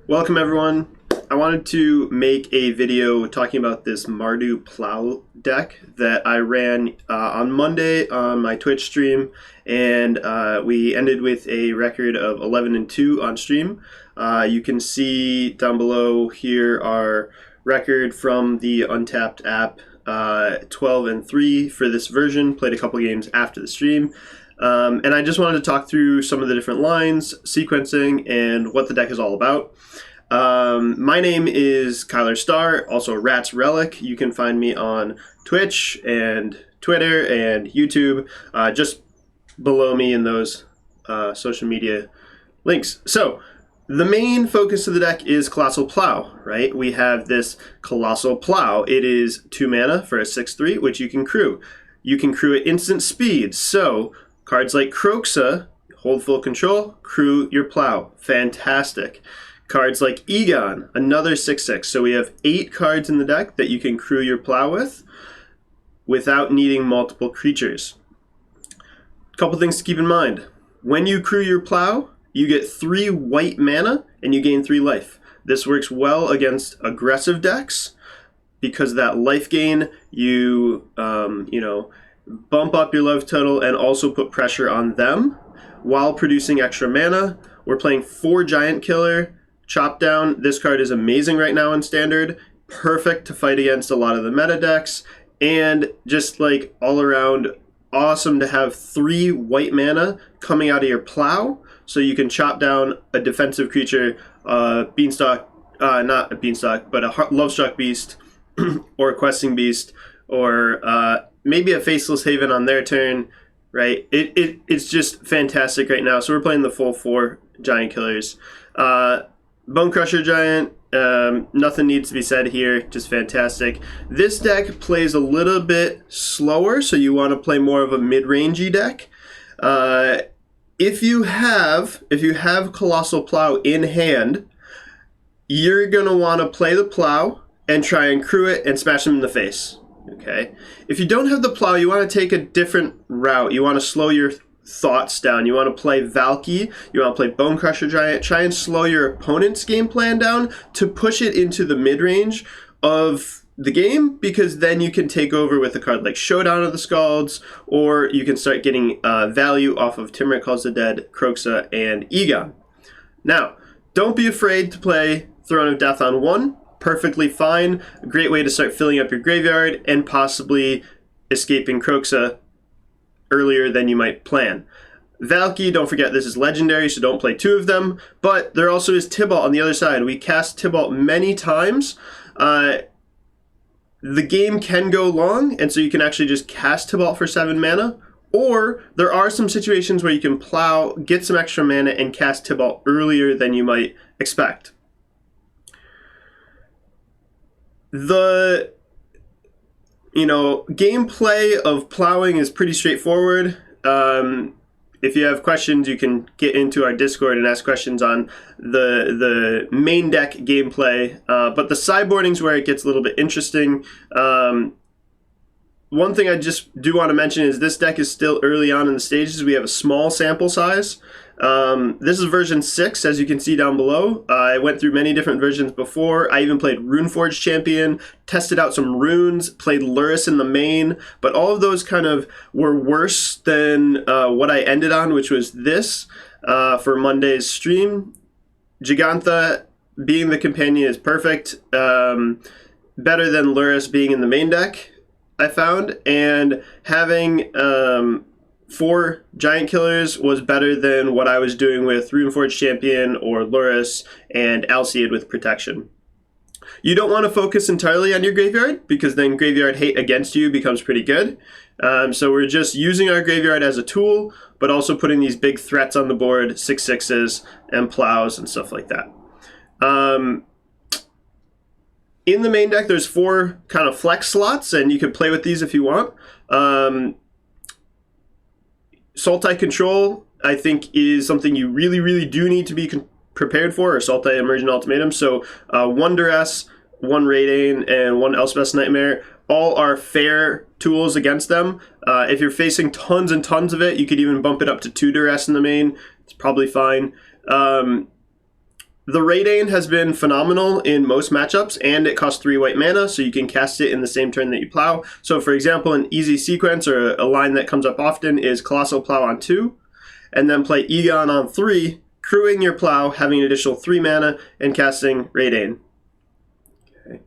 Welcome everyone. I wanted to make a video talking about this Mardu Plow deck that I ran on Monday on my Twitch stream, and we ended with a record of 11-2 on stream. You can see down below here our record from the Untapped app, 12-3 for this version. Played a couple games after the stream. And I just wanted to talk through some of the different lines, sequencing, and what the deck is all about. My name is Kyler Starr, also Rat's Relic. You can find me on Twitch and Twitter and YouTube, just below me in those social media links. So, the main focus of the deck is Colossal Plow, right? We have this Colossal Plow. It is 2 mana for a 6/3, which you can crew. You can crew at instant speed, so cards like Kroxa, hold full control, crew your Plow. Fantastic. Cards like Egon, another 6/6. So we have 8 cards in the deck that you can crew your Plow with without needing multiple creatures. Couple things to keep in mind. When you crew your Plow, you get 3 white mana and you gain 3 life. This works well against aggressive decks because that life gain, you bump up your life total and also put pressure on them while producing extra mana. We're playing 4 Giant Killer, Chop Down. This card is amazing right now in Standard. Perfect to fight against a lot of the meta decks. And just like all around awesome to have 3 white mana coming out of your Plow so you can chop down a defensive creature, Beanstalk, not a Beanstalk, but a Lovestruck Beast or a Questing Beast, or maybe a Faceless Haven on their turn, right? It's just fantastic right now. So we're playing the full 4 Giant Killers. Bone Crusher Giant, nothing needs to be said here, just fantastic. This deck plays a little bit slower, so you want to play more of a mid-rangey deck. If you have Colossal Plow in hand, you're going to want to play the Plow and try and crew it and smash them in the face. Okay. If you don't have the Plow, you want to take a different route. You want to slow your thoughts down. You want to play Valky. You want to play Bone Crusher Giant. Try and slow your opponent's game plan down to push it into the mid-range of the game, because then you can take over with a card like Showdown of the Scalds, or you can start getting value off of Timeric Calls the Dead, Kroxa, and Egon. Now, don't be afraid to play Throne of Death on 1. Perfectly fine. A great way to start filling up your graveyard and possibly escaping Kroxa earlier than you might plan. Valky, don't forget this is legendary, so don't play 2 of them. But there also is Tibalt on the other side. We cast Tibalt many times. The game can go long, and so you can actually just cast Tibalt for 7 mana. Or there are some situations where you can Plow, get some extra mana, and cast Tibalt earlier than you might expect. The gameplay of plowing is pretty straightforward. If you have questions, you can get into our Discord and ask questions on the main deck gameplay. But the sideboarding is where it gets a little bit interesting. One thing I just do want to mention is this deck is still early on in the stages. We have a small sample size. This is version 6, as you can see down below. I went through many different versions before. I even played Runeforge Champion, tested out some runes, played Lurrus in the main, but all of those kind of were worse than what I ended on, which was this for Monday's stream. Gigantha being the companion is perfect. Better than Lurrus being in the main deck, I found, and having 4 Giant Killers was better than what I was doing with Runeforge Champion or Lurrus and Alseid with Protection. You don't want to focus entirely on your graveyard, because then graveyard hate against you becomes pretty good. So we're just using our graveyard as a tool, but also putting these big threats on the board, 6/6s and Plows and stuff like that. In the main deck, there's 4 kind of flex slots, and you can play with these if you want. Sultai Control, I think, is something you really, really do need to be prepared for, or Sultai Emergent Ultimatum. So 1 Duress, 1 Raidane, and 1 Elspeth's Nightmare all are fair tools against them. If you're facing tons and tons of it, you could even bump it up to 2 Duress in the main. It's probably fine. The Raidane has been phenomenal in most matchups, and it costs 3 white mana, so you can cast it in the same turn that you plow. So for example, an easy sequence or a line that comes up often is Colossal Plow on 2, and then play Egon on 3, crewing your plow, having an additional 3 mana, and casting Raidane. Okay.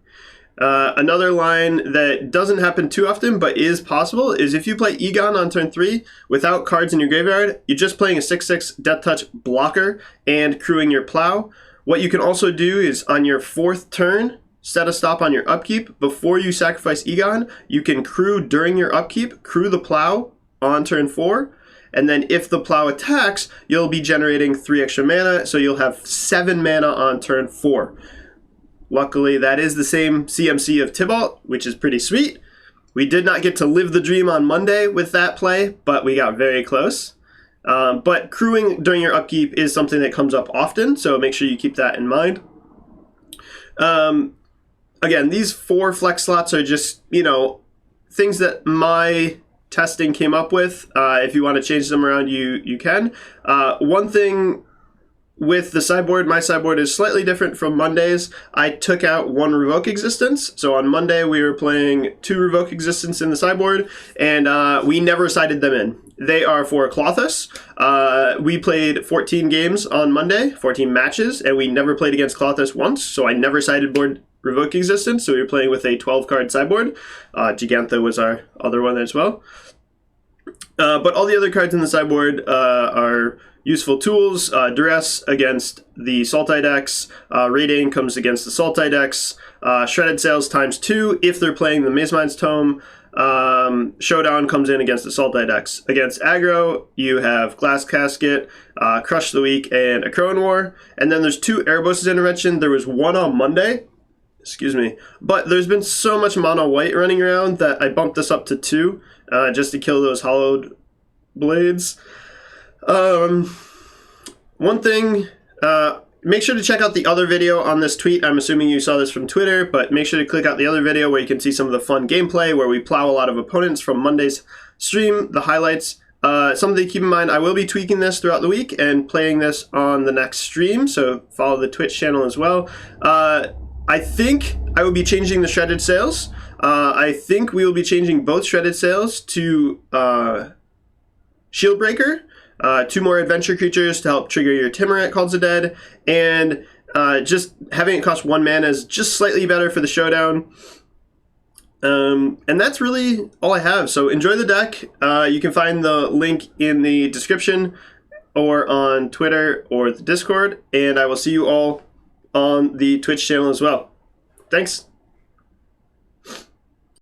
Another line that doesn't happen too often, but is possible, is if you play Egon on turn 3 without cards in your graveyard, you're just playing a 6/6 Death Touch blocker and crewing your plow. What you can also do is on your 4th turn, set a stop on your upkeep. Before you sacrifice Egon, you can crew during your upkeep, crew the plow on turn 4, and then if the plow attacks, you'll be generating 3 extra mana, so you'll have 7 mana on turn 4. Luckily, that is the same CMC of Tibalt, which is pretty sweet. We did not get to live the dream on Monday with that play, but we got very close. But crewing during your upkeep is something that comes up often, so make sure you keep that in mind. Again, these 4 flex slots are just, things that my testing came up with. If you want to change them around, you can. One thing with the sideboard, my sideboard is slightly different from Monday's. I took out 1 Revoke Existence. So on Monday, we were playing 2 Revoke Existence in the sideboard, and we never sided them in. They are for Klothys. We played 14 games on Monday, 14 matches, and we never played against Klothys once, so I never sideboard Revoke Existence, so we were playing with a 12-card sideboard. Gigantha was our other one as well. But all the other cards in the sideboard are useful tools. Duress against the Sultai decks. Raidane comes against the Sultai decks. Shredded Sails ×2 if they're playing the Mazemind's Tome. Showdown comes in against the Sultai decks. Against aggro, you have Glass Casket, Crush the Weak, and a Crone War. And then there's 2 Erebos' Intervention. There was 1 on Monday. Excuse me. But there's been so much mono white running around that I bumped this up to 2 just to kill those hollowed blades. One thing, make sure to check out the other video on this tweet. I'm assuming you saw this from Twitter, but make sure to click out the other video where you can see some of the fun gameplay where we plow a lot of opponents from Monday's stream, the highlights. Something to keep in mind, I will be tweaking this throughout the week and playing this on the next stream, so follow the Twitch channel as well. I think I will be changing the Shredded Sails. I think we will be changing both Shredded Sails to Shieldbreaker. 2 more adventure creatures to help trigger your Timuret Calls the Dead, and just having it cost 1 mana is just slightly better for the showdown. And that's really all I have. So enjoy the deck. You can find the link in the description or on Twitter or the Discord, and I will see you all on the Twitch channel as well. Thanks.